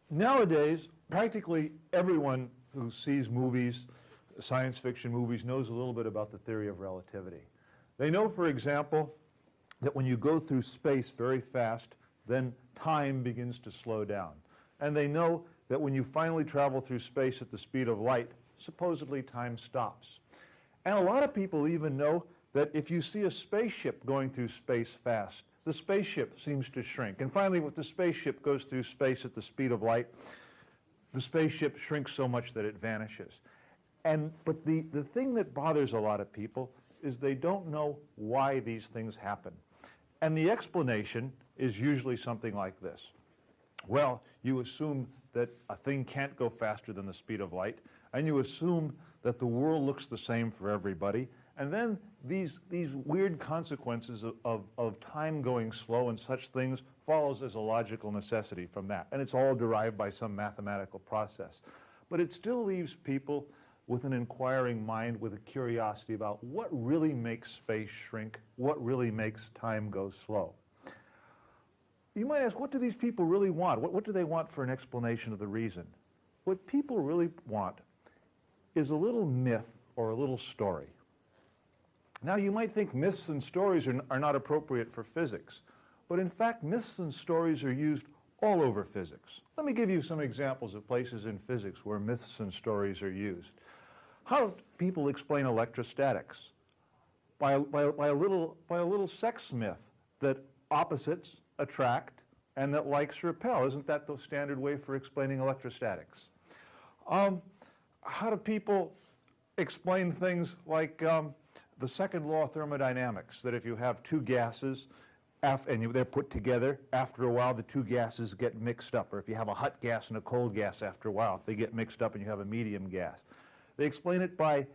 Nowadays, practically everyone who sees movies, science fiction movies, knows a little bit about the theory of relativity. They know, for example, that when you go through space very fast, then time begins to slow down. And they know that when you finally travel through space at the speed of light, supposedly time stops. And a lot of people even know that if you see a spaceship going through space fast, the spaceship seems to shrink. And finally, when the spaceship goes through space at the speed of light, the spaceship shrinks so much that it vanishes. But the thing that bothers a lot of people is they don't know why these things happen. And the explanation is usually something like this. Well, you assume that a thing can't go faster than the speed of light, and you assume that the world looks the same for everybody, and then these weird consequences of time going slow and such things follows as a logical necessity from that. And it's all derived by some mathematical process. But it still leaves people with an inquiring mind, with a curiosity about what really makes space shrink, what really makes time go slow. You might ask, what do these people really want? What do they want for an explanation of the reason? What people really want is a little myth or a little story. Now, you might think myths and stories are not appropriate for physics, but in fact, myths and stories are used all over physics. Let me give you some examples of places in physics where myths and stories are used. How do people explain electrostatics? By a little sex myth that opposites attract and that likes repel. Isn't that the standard way for explaining electrostatics? How do people explain things like the second law of thermodynamics, that if you have two gases and they're put together, after a while the two gases get mixed up, or if you have a hot gas and a cold gas, after a while they get mixed up and you have a medium gas. They explain it by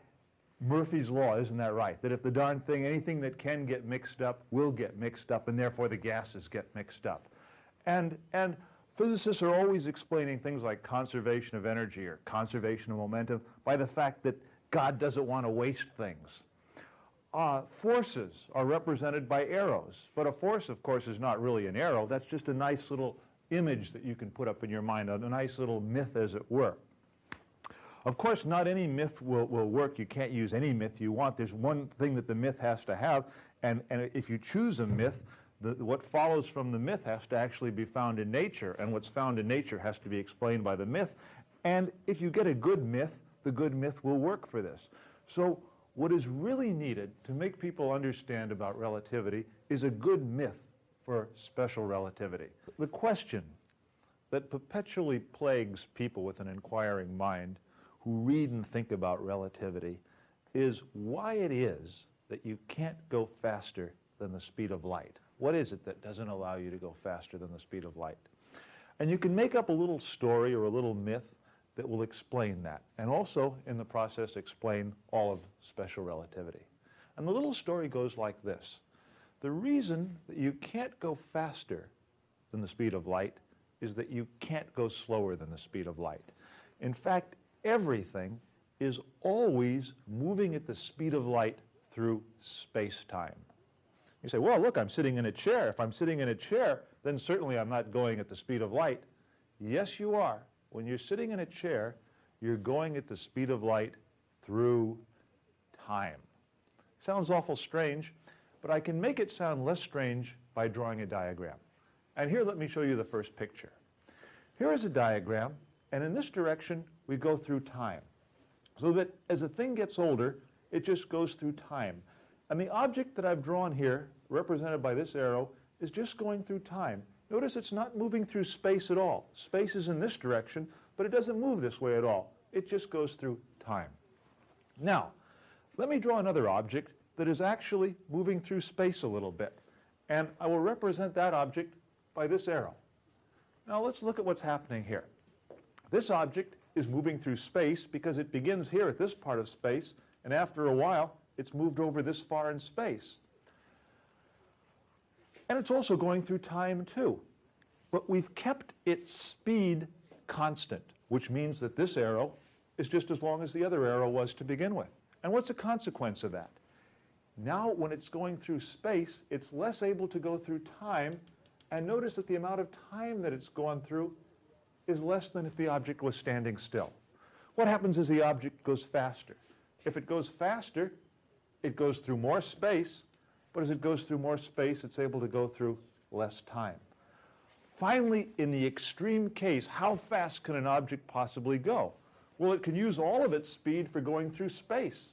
Murphy's Law, isn't that right? That if the darn thing, anything that can get mixed up will get mixed up, and therefore the gases get mixed up. And physicists are always explaining things like conservation of energy or conservation of momentum by the fact that God doesn't want to waste things. Forces are represented by arrows, but a force, of course, is not really an arrow. That's just a nice little image that you can put up in your mind, a nice little myth, as it were. Of course, not any myth will work. You can't use any myth you want. There's one thing that the myth has to have, and if you choose a myth, what follows from the myth has to actually be found in nature, and what's found in nature has to be explained by the myth. And if you get a good myth, the good myth will work for this. So what is really needed to make people understand about relativity is a good myth for special relativity. The question that perpetually plagues people with an inquiring mind who read and think about relativity is why it is that you can't go faster than the speed of light. What is it that doesn't allow you to go faster than the speed of light? And you can make up a little story or a little myth that will explain that, and also, in the process, explain all of special relativity. And the little story goes like this. The reason that you can't go faster than the speed of light is that you can't go slower than the speed of light. In fact, everything is always moving at the speed of light through space-time. You say, well, look, I'm sitting in a chair. If I'm sitting in a chair, then certainly I'm not going at the speed of light. Yes, you are. When you're sitting in a chair, you're going at the speed of light through time. Sounds awful strange, but I can make it sound less strange by drawing a diagram. And here, let me show you the first picture. Here is a diagram, and in this direction, we go through time. So that as a thing gets older, it just goes through time. And the object that I've drawn here, represented by this arrow, is just going through time. Notice it's not moving through space at all. Space is in this direction, but it doesn't move this way at all. It just goes through time. Now, let me draw another object that is actually moving through space a little bit. And I will represent that object by this arrow. Now let's look at what's happening here. This object is moving through space because it begins here at this part of space, and after a while, it's moved over this far in space. And it's also going through time too. But we've kept its speed constant, which means that this arrow is just as long as the other arrow was to begin with. And what's the consequence of that? Now, when it's going through space, it's less able to go through time, and notice that the amount of time that it's gone through is less than if the object was standing still. What happens as the object goes faster? If it goes faster, it goes through more space, but as it goes through more space, it's able to go through less time. Finally, in the extreme case, how fast can an object possibly go? Well, it can use all of its speed for going through space.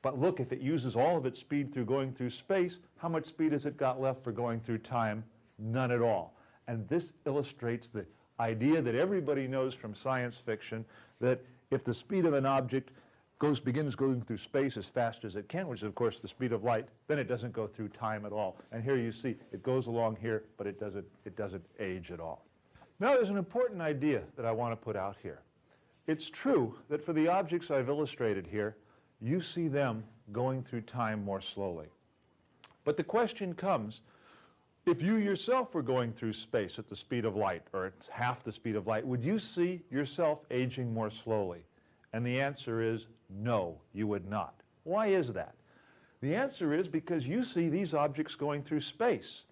But look, if it uses all of its speed through going through space, how much speed has it got left for going through time? None at all. And this illustrates the idea that everybody knows from science fiction, that if the speed of an object begins going through space as fast as it can, which is, of course, the speed of light, then it doesn't go through time at all. And here you see it goes along here, but it doesn't age at all. Now, there's an important idea that I want to put out here. It's true that for the objects I've illustrated here, you see them going through time more slowly. But the question comes, if you yourself were going through space at the speed of light, or at half the speed of light, would you see yourself aging more slowly? And the answer is no, you would not. Why is that? The answer is because you see these objects going through space.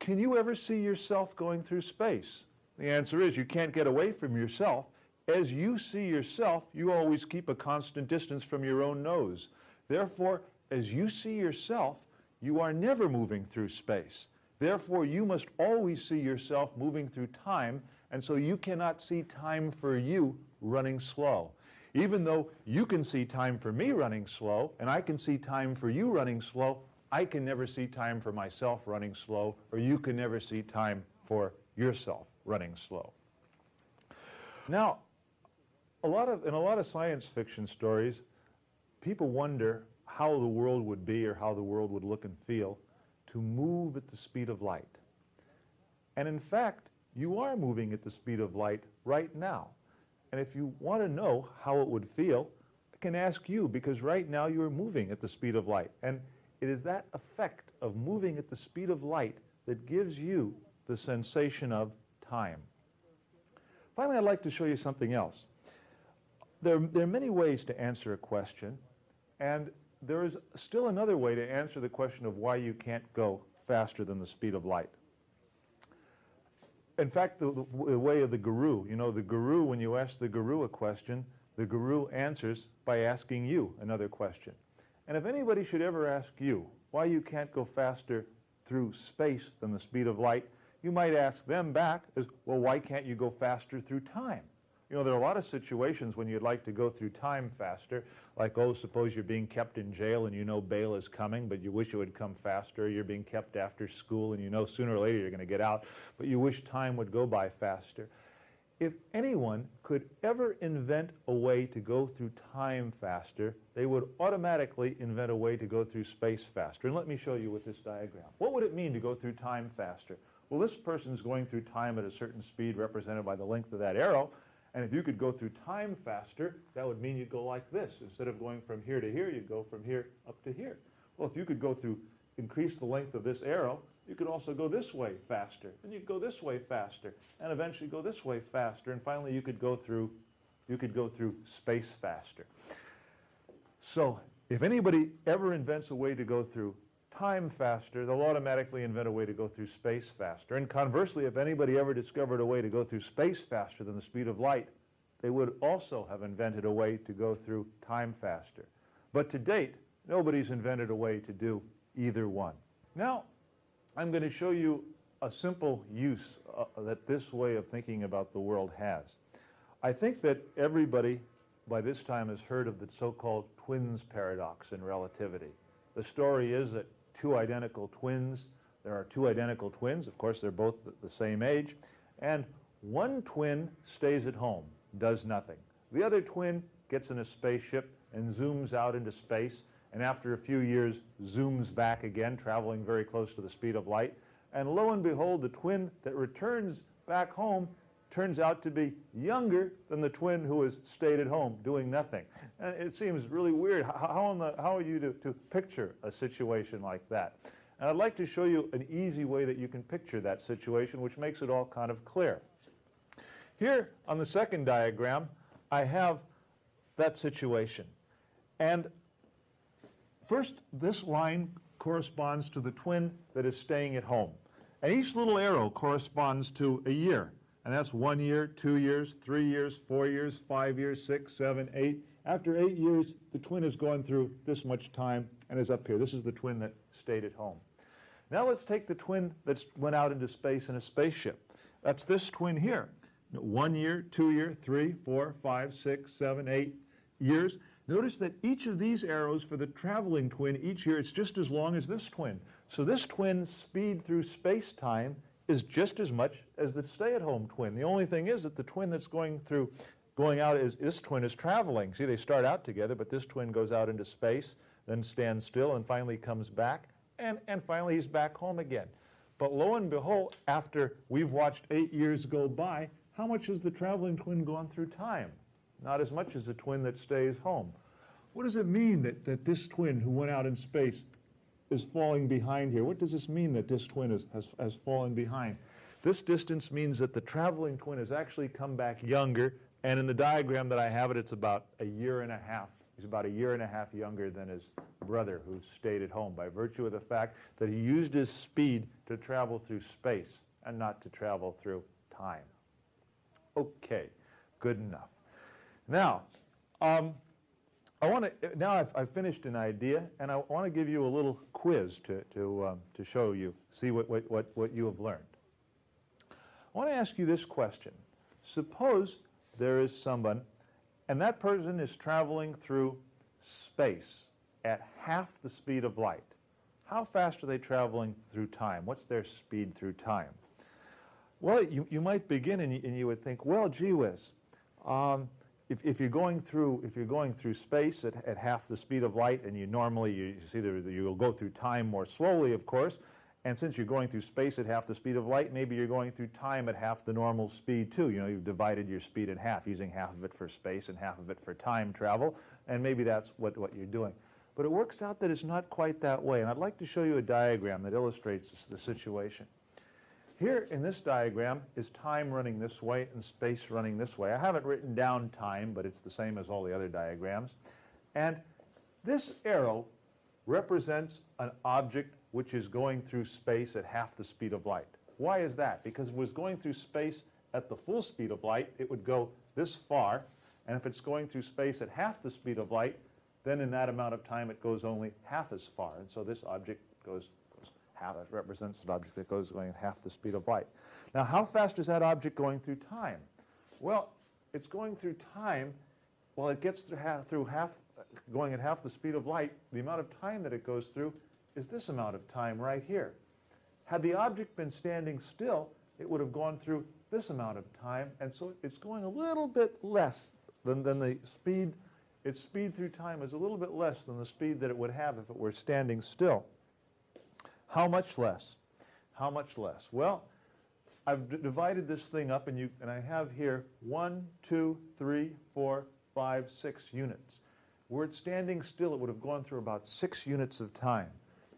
Can you ever see yourself going through space? The answer is you can't get away from yourself. As you see yourself, you always keep a constant distance from your own nose. Therefore, as you see yourself, you are never moving through space. Therefore, you must always see yourself moving through time, and so you cannot see time for you running slow. Even though you can see time for me running slow, and I can see time for you running slow, I can never see time for myself running slow, or you can never see time for yourself running slow. Now, in a lot of science fiction stories, people wonder how the world would be or how the world would look and feel to move at the speed of light. And in fact, you are moving at the speed of light right now. And if you want to know how it would feel, I can ask you, because right now you are moving at the speed of light. And it is that effect of moving at the speed of light that gives you the sensation of time. Finally, I'd like to show you something else. There are many ways to answer a question, and there is still another way to answer the question of why you can't go faster than the speed of light. In fact, the way of the guru, the guru, when you ask the guru a question, the guru answers by asking you another question. And if anybody should ever ask you why you can't go faster through space than the speed of light, you might ask them back, well, why can't you go faster through time? There are a lot of situations when you'd like to go through time faster, like, suppose you're being kept in jail and you know bail is coming, but you wish it would come faster. You're being kept after school and you know sooner or later you're going to get out, but you wish time would go by faster. If anyone could ever invent a way to go through time faster, they would automatically invent a way to go through space faster. And let me show you with this diagram. What would it mean to go through time faster? Well, this person's going through time at a certain speed represented by the length of that arrow. And if you could go through time faster, that would mean you'd go like this. Instead of going from here to here, you'd go from here up to here. Well, if you could increase the length of this arrow, you could also go this way faster. And you'd go this way faster. And eventually go this way faster. And finally, you could go through space faster. So if anybody ever invents a way to go through time faster, they'll automatically invent a way to go through space faster. And conversely, if anybody ever discovered a way to go through space faster than the speed of light, they would also have invented a way to go through time faster. But to date, nobody's invented a way to do either one. Now, I'm going to show you a simple use that this way of thinking about the world has. I think that everybody by this time has heard of the so-called twins paradox in relativity. The story is that there are two identical twins, of course they're both the same age, and one twin stays at home, does nothing. The other twin gets in a spaceship and zooms out into space, and after a few years zooms back again, traveling very close to the speed of light, and lo and behold, the twin that returns back home turns out to be younger than the twin who has stayed at home doing nothing. And it seems really weird. How are you to picture a situation like that? And I'd like to show you an easy way that you can picture that situation, which makes it all kind of clear. Here on the second diagram, I have that situation. And first, this line corresponds to the twin that is staying at home. And each little arrow corresponds to a year. And that's 1 year, 2 years, 3 years, 4 years, 5 years, 6, 7, 8. After 8 years, the twin has gone through this much time and is up here. This is the twin that stayed at home. Now let's take the twin that went out into space in a spaceship. That's this twin here. 1 year, 2 year, 3, 4, 5, 6, 7, 8 years. Notice that each of these arrows for the traveling twin, each year, it's just as long as this twin. So this twin's speed through space-time is just as much as the stay-at-home twin. The only thing is that the twin that's going out, this twin is traveling. See, they start out together, but this twin goes out into space, then stands still, and finally comes back, and finally he's back home again. But lo and behold, after we've watched 8 years go by, how much has the traveling twin gone through time? Not as much as the twin that stays home. What does it mean that this twin who went out in space is falling behind here? What does this mean that this twin has fallen behind? This distance means that the traveling twin has actually come back younger, and in the diagram that I have it's about a year and a half. He's about a year and a half younger than his brother who stayed at home by virtue of the fact that he used his speed to travel through space and not to travel through time. Okay, good enough. Now, I've finished an idea, and I want to give you a little quiz to show you, see what you have learned. I want to ask you this question. Suppose there is someone, and that person is traveling through space at half the speed of light. How fast are they traveling through time? What's their speed through time? Well, you might begin and you would think, well, gee whiz, if you're going through space at half the speed of light, and you'll go through time more slowly, of course, and since you're going through space at half the speed of light, maybe you're going through time at half the normal speed too. You know, you've divided your speed in half, using half of it for space and half of it for time travel, and maybe that's what you're doing. But it works out that it's not quite that way, and I'd like to show you a diagram that illustrates the situation. Here in this diagram is time running this way and space running this way. I haven't written down time, but it's the same as all the other diagrams. And this arrow represents an object which is going through space at half the speed of light. Why is that? Because if it was going through space at the full speed of light, it would go this far, and if it's going through space at half the speed of light, then in that amount of time it goes only half as far. And so this object goes half. It represents an object that goes going at half the speed of light. Now, how fast is that object going through time? Well, it's going through time. While it gets going at half the speed of light, the amount of time that it goes through is this amount of time right here. Had the object been standing still, it would have gone through this amount of time, and so it's going a little bit less than the speed. Its speed through time is a little bit less than the speed that it would have if it were standing still. How much less? How much less? Well, I've divided this thing up, and I have here 1, 2, 3, 4, 5, 6 units. Were it standing still, it would have gone through about 6 units of time.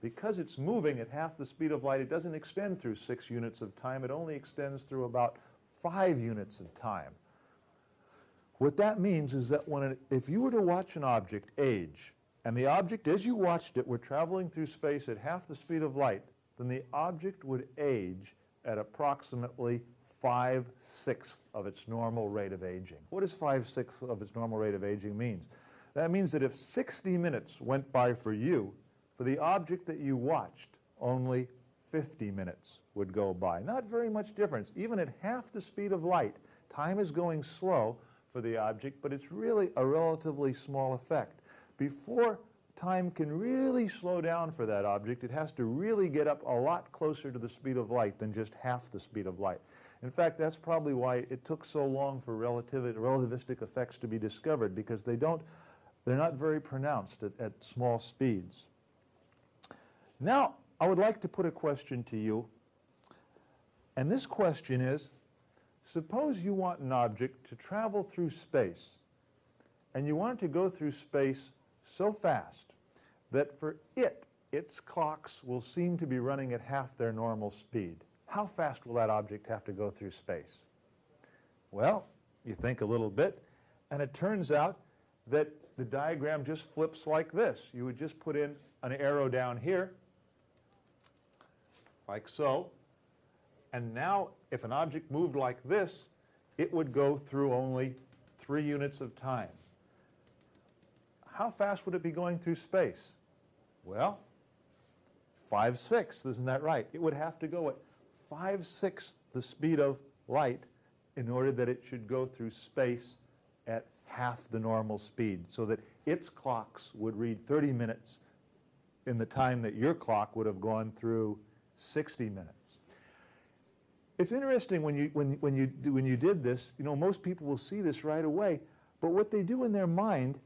Because it's moving at half the speed of light, it doesn't extend through 6 units of time. It only extends through about 5 units of time. What that means is that if you were to watch an object age, and the object, as you watched it, were traveling through space at half the speed of light, then the object would age at approximately 5/6 of its normal rate of aging. What does 5/6 of its normal rate of aging mean? That means that if 60 minutes went by for you, for the object that you watched, only 50 minutes would go by. Not very much difference. Even at half the speed of light, time is going slow for the object, but it's really a relatively small effect. Before time can really slow down for that object, it has to really get up a lot closer to the speed of light than just half the speed of light. In fact, that's probably why it took so long for relativistic effects to be discovered, because they're not very pronounced at small speeds. Now, I would like to put a question to you, and this question is, suppose you want an object to travel through space, and you want it to go through space so fast that for its clocks will seem to be running at half their normal speed. How fast will that object have to go through space? Well, you think a little bit, and it turns out that the diagram just flips like this. You would just put in an arrow down here, like so, And now, if an object moved like this, it would go through only 3 units of time. How fast would it be going through space? Well, 5/6, isn't that right? It would have to go at 5/6 the speed of light in order that it should go through space at half the normal speed, so that its clocks would read 30 minutes in the time that your clock would have gone through 60 minutes. It's interesting when you did this, most people will see this right away, but what they do in their mind,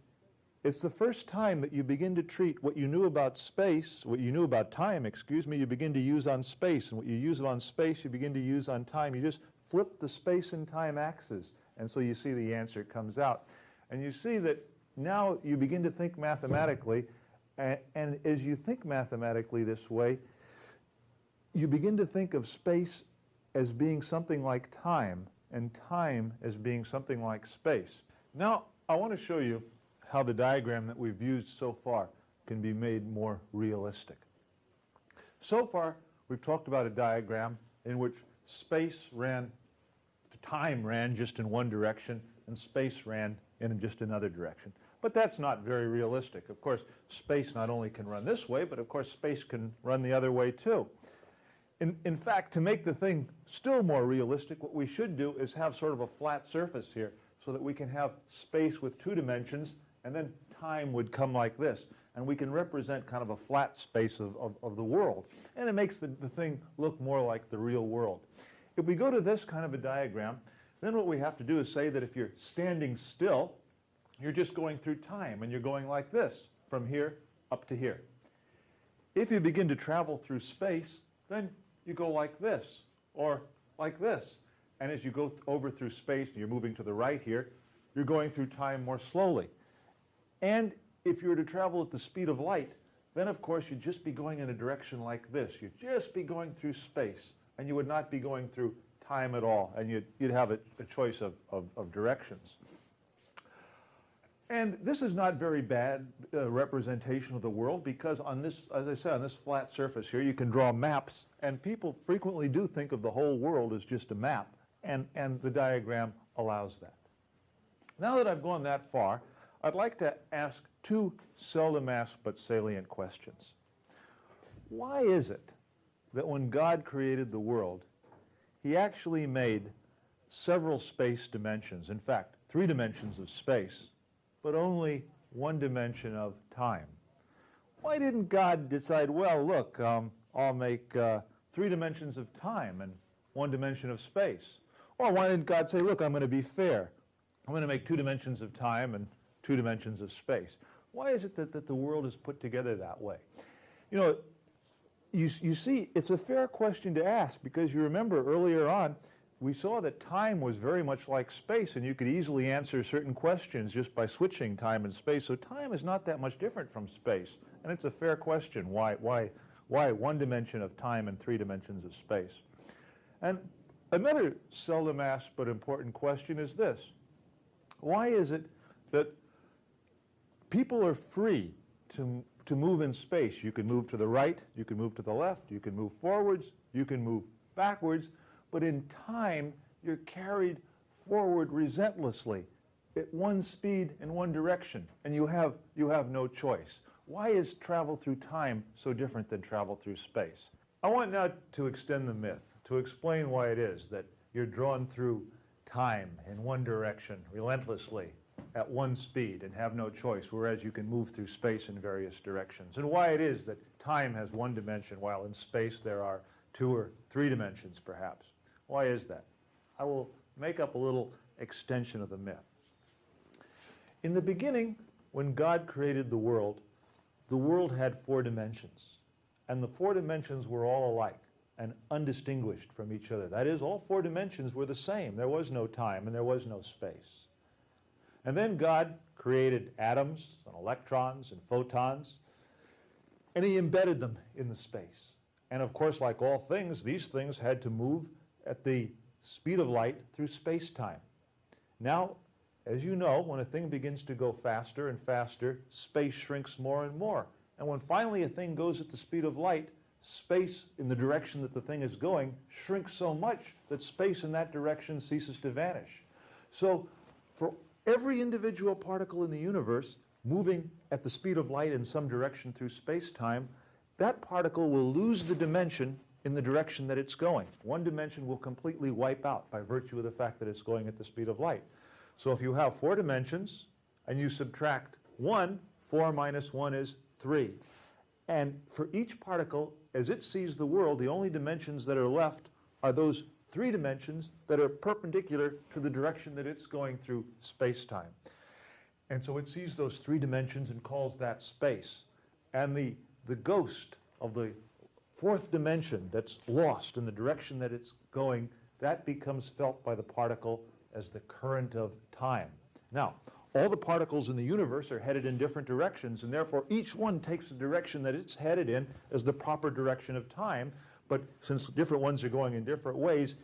it's the first time that you begin to treat what you knew about space, what you knew about time, you begin to use on space, and what you use on space, you begin to use on time. You just flip the space and time axes, and so you see the answer comes out. And you see that now you begin to think mathematically, and as you think mathematically this way, you begin to think of space as being something like time, and time as being something like space. Now, I want to show you how the diagram that we've used so far can be made more realistic. So far, we've talked about a diagram in which time ran just in one direction, and space ran in just another direction. But that's not very realistic. Of course, space not only can run this way, but of course space can run the other way too. In fact, to make the thing still more realistic, what we should do is have sort of a flat surface here so that we can have space with 2 dimensions, and then time would come like this. And we can represent kind of a flat space of the world. And it makes the thing look more like the real world. If we go to this kind of a diagram, then what we have to do is say that if you're standing still, you're just going through time, and you're going like this, from here up to here. If you begin to travel through space, then you go like this, or like this. And as you go over through space, and you're moving to the right here, you're going through time more slowly. And if you were to travel at the speed of light, then of course you'd just be going in a direction like this. You'd just be going through space, and you would not be going through time at all, and you'd have a choice of directions. And this is not very bad representation of the world, because on this, as I said, on this flat surface here, you can draw maps, and people frequently do think of the whole world as just a map, and the diagram allows that. Now that I've gone that far, I'd like to ask 2 seldom asked but salient questions. Why is it that when God created the world, he actually made several space dimensions, in fact, 3 dimensions of space, but only 1 dimension of time? Why didn't God decide, well, look, I'll make 3 dimensions of time and 1 dimension of space? Or why didn't God say, look, I'm going to be fair. I'm going to make 2 dimensions of time and 2 dimensions of space? Why is it that the world is put together that way? You see, it's a fair question to ask, because you remember earlier on, we saw that time was very much like space, and you could easily answer certain questions just by switching time and space. So time is not that much different from space, and it's a fair question. Why 1 dimension of time and 3 dimensions of space? And another seldom asked but important question is this: why is it that people are free to move in space? You can move to the right, you can move to the left, you can move forwards, you can move backwards, but in time, you're carried forward relentlessly at 1 speed in 1 direction, and you have no choice. Why is travel through time so different than travel through space? I want now to extend the myth, to explain why it is that you're drawn through time in 1 direction relentlessly at 1 speed and have no choice, whereas you can move through space in various directions, and why it is that time has 1 dimension while in space there are 2 or 3 dimensions perhaps. Why is that? I will make up a little extension of the myth. In the beginning, when God created the world had 4 dimensions, and the 4 dimensions were all alike and undistinguished from each other. That is, all 4 dimensions were the same. There was no time and there was no space. And then God created atoms and electrons and photons, and he embedded them in the space. And of course, like all things, these things had to move at the speed of light through space-time. Now, as you know, when a thing begins to go faster and faster, space shrinks more and more. And when finally a thing goes at the speed of light, space in the direction that the thing is going shrinks so much that space in that direction ceases to vanish. So for every individual particle in the universe moving at the speed of light in some direction through space-time, that particle will lose the dimension in the direction that it's going. One dimension will completely wipe out by virtue of the fact that it's going at the speed of light. So if you have 4 dimensions and you subtract 1, 4 minus 1 is 3. And for each particle, as it sees the world, the only dimensions that are left are those 3 dimensions that are perpendicular to the direction that it's going through space-time. And so it sees those 3 dimensions and calls that space. And the ghost of the 4th dimension that's lost in the direction that it's going, that becomes felt by the particle as the current of time. Now, all the particles in the universe are headed in different directions, and therefore each one takes the direction that it's headed in as the proper direction of time. But since different ones are going in different ways,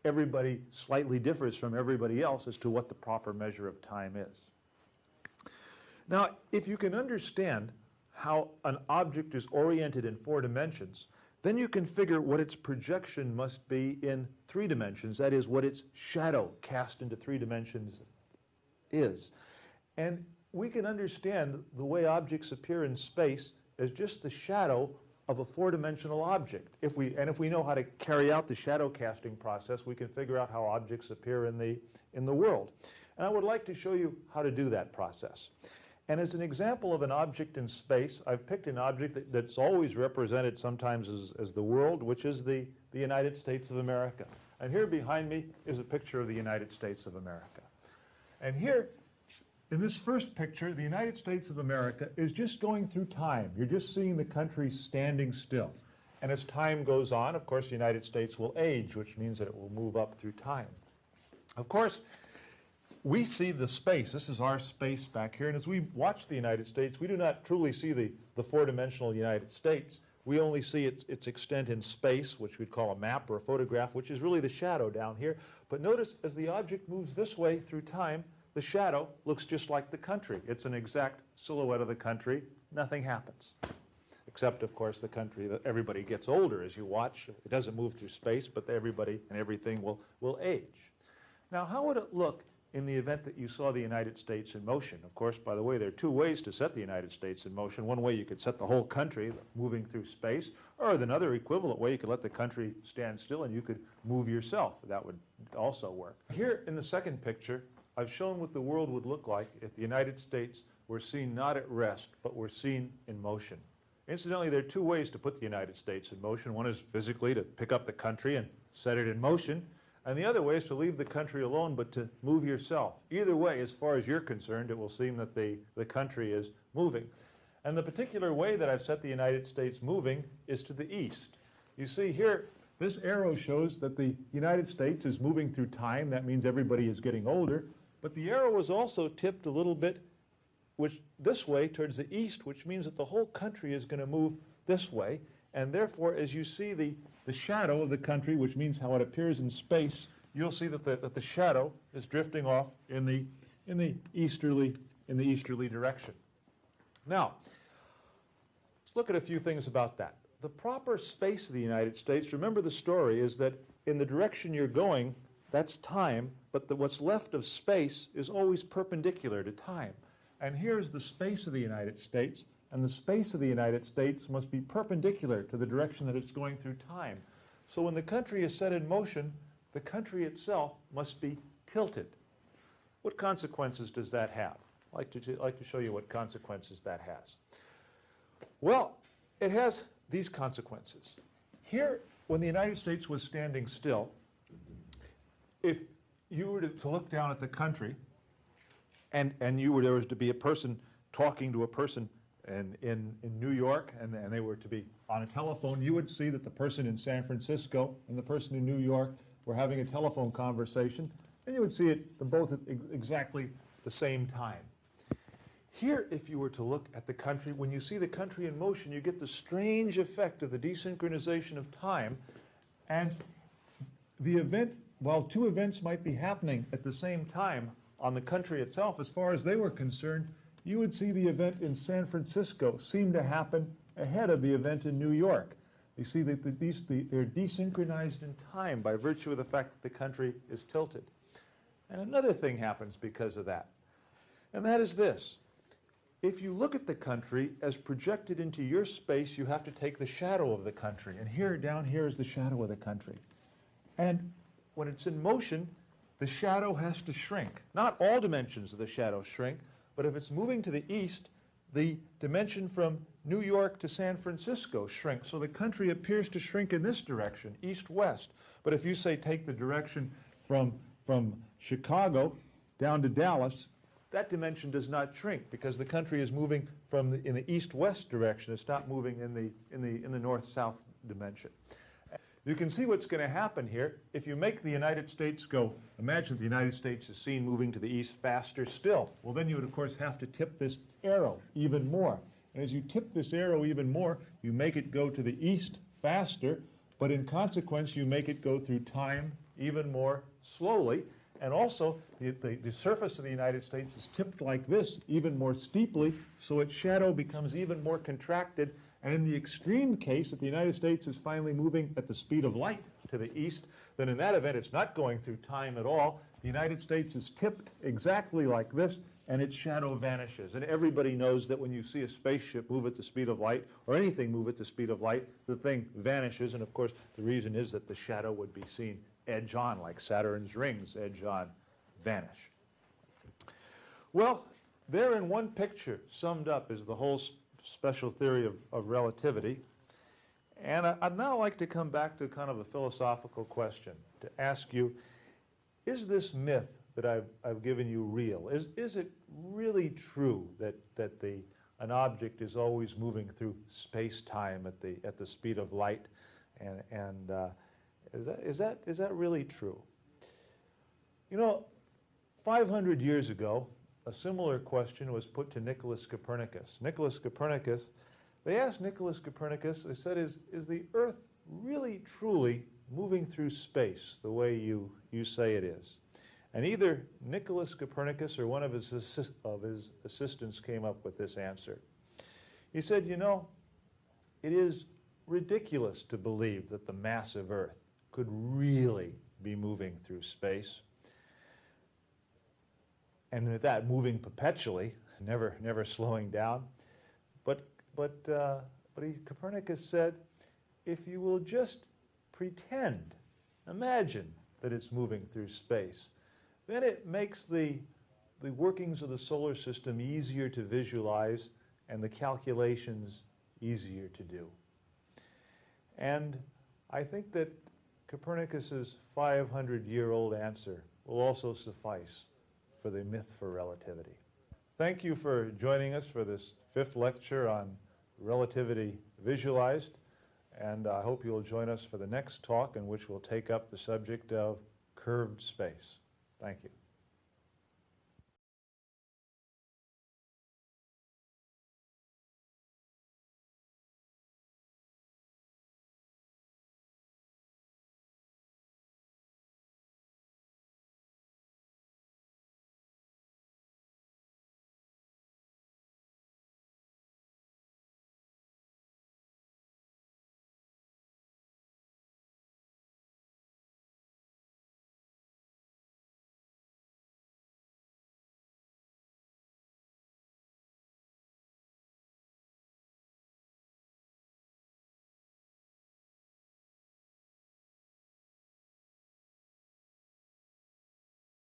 everybody slightly differs from everybody else as to what the proper measure of time is. Now, if you can understand how an object is oriented in 4 dimensions, then you can figure what its projection must be in 3 dimensions, that is, what its shadow cast into 3 dimensions is. And we can understand the way objects appear in space as just the shadow of a 4-dimensional object. If we know how to carry out the shadow casting process, we can figure out how objects appear in the world. And I would like to show you how to do that process. And as an example of an object in space, I've picked an object that's always represented sometimes as the world, which is the United States of America. And here behind me is a picture of the United States of America. And here, in this first picture, the United States of America is just going through time. You're just seeing the country standing still. And as time goes on, of course, the United States will age, which means that it will move up through time. Of course, we see the space. This is our space back here. And as we watch the United States, we do not truly see the 4-dimensional United States. We only see its extent in space, which we'd call a map or a photograph, which is really the shadow down here. But notice, as the object moves this way through time, the shadow looks just like the country. It's an exact silhouette of the country. Nothing happens. Except, of course, the country, that everybody gets older as you watch. It doesn't move through space, but everybody and everything will age. Now, how would it look in the event that you saw the United States in motion? Of course, by the way, there are 2 ways to set the United States in motion. One way, you could set the whole country moving through space, or another equivalent way, you could let the country stand still and you could move yourself. That would also work. Here in the second picture, I've shown what the world would look like if the United States were seen not at rest, but were seen in motion. Incidentally, there are 2 ways to put the United States in motion. One is physically to pick up the country and set it in motion, and the other way is to leave the country alone, but to move yourself. Either way, as far as you're concerned, it will seem that the country is moving. And the particular way that I've set the United States moving is to the east. You see here, this arrow shows that the United States is moving through time. That means everybody is getting older. But the arrow is also tipped a little bit this way towards the east, which means that the whole country is going to move this way. And therefore, as you see the shadow of the country, which means how it appears in space, you'll see that the shadow is drifting off in the easterly direction. Now, let's look at a few things about that. The proper space of the United States, remember the story, is that in the direction you're going, that's time, but what's left of space is always perpendicular to time. And here's the space of the United States, and the space of the United States must be perpendicular to the direction that it's going through time. So when the country is set in motion, the country itself must be tilted. What consequences does that have? I'd like to show you what consequences that has. Well, it has these consequences. Here, when the United States was standing still, if you were to look down at the country, and there was to be a person talking to a person in New York, and they were to be on a telephone, you would see that the person in San Francisco and the person in New York were having a telephone conversation, and you would see them both at exactly the same time. Here, if you were to look at the country, when you see the country in motion, you get the strange effect of the desynchronization of time, and the event, while 2 events might be happening at the same time on the country itself, as far as they were concerned, you would see the event in San Francisco seem to happen ahead of the event in New York. You see that they're desynchronized in time by virtue of the fact that the country is tilted. And another thing happens because of that, and that is this. If you look at the country as projected into your space, you have to take the shadow of the country. And here, down here, is the shadow of the country. And when it's in motion, the shadow has to shrink. Not all dimensions of the shadow shrink, but if it's moving to the east, the dimension from New York to San Francisco shrinks. So the country appears to shrink in this direction, east-west. But if you say take the direction from Chicago down to Dallas, that dimension does not shrink because the country is moving in the east-west direction. It's not moving in the north-south dimension. You can see what's going to happen here. If you make the United States go, imagine the United States is seen moving to the east faster still. Well, then you would, of course, have to tip this arrow even more. And as you tip this arrow even more, you make it go to the east faster, but in consequence, you make it go through time even more slowly. And also, the surface of the United States is tipped like this, even more steeply, so its shadow becomes even more contracted. And in the extreme case, if the United States is finally moving at the speed of light to the east, then in that event, it's not going through time at all. The United States is tipped exactly like this, and its shadow vanishes. And everybody knows that when you see a spaceship move at the speed of light, or anything move at the speed of light, the thing vanishes. And of course, the reason is that the shadow would be seen edge on, like Saturn's rings, edge on, vanish. Well, there in one picture, summed up, is the whole special theory of relativity. And I'd now like to come back to kind of a philosophical question, to ask you, is this myth that I've given you real? Is it really true that an object is always moving through space-time at the speed of light? And is that really true? You know, 500 years ago, a similar question was put to Nicholas Copernicus. They asked Nicholas Copernicus, they said, is the Earth really, truly moving through space the way you say it is? And either Nicholas Copernicus or one of his assistants came up with this answer. He said, you know, it is ridiculous to believe that the massive Earth could really be moving through space. And that moving perpetually, never slowing down. But Copernicus said, if you will just pretend, imagine that it's moving through space, then it makes the workings of the solar system easier to visualize and the calculations easier to do. And I think that Copernicus's 500-year-old answer will also suffice for the myth for relativity. Thank you for joining us for this 5th lecture on relativity visualized, and I hope you'll join us for the next talk in which we'll take up the subject of curved space. Thank you.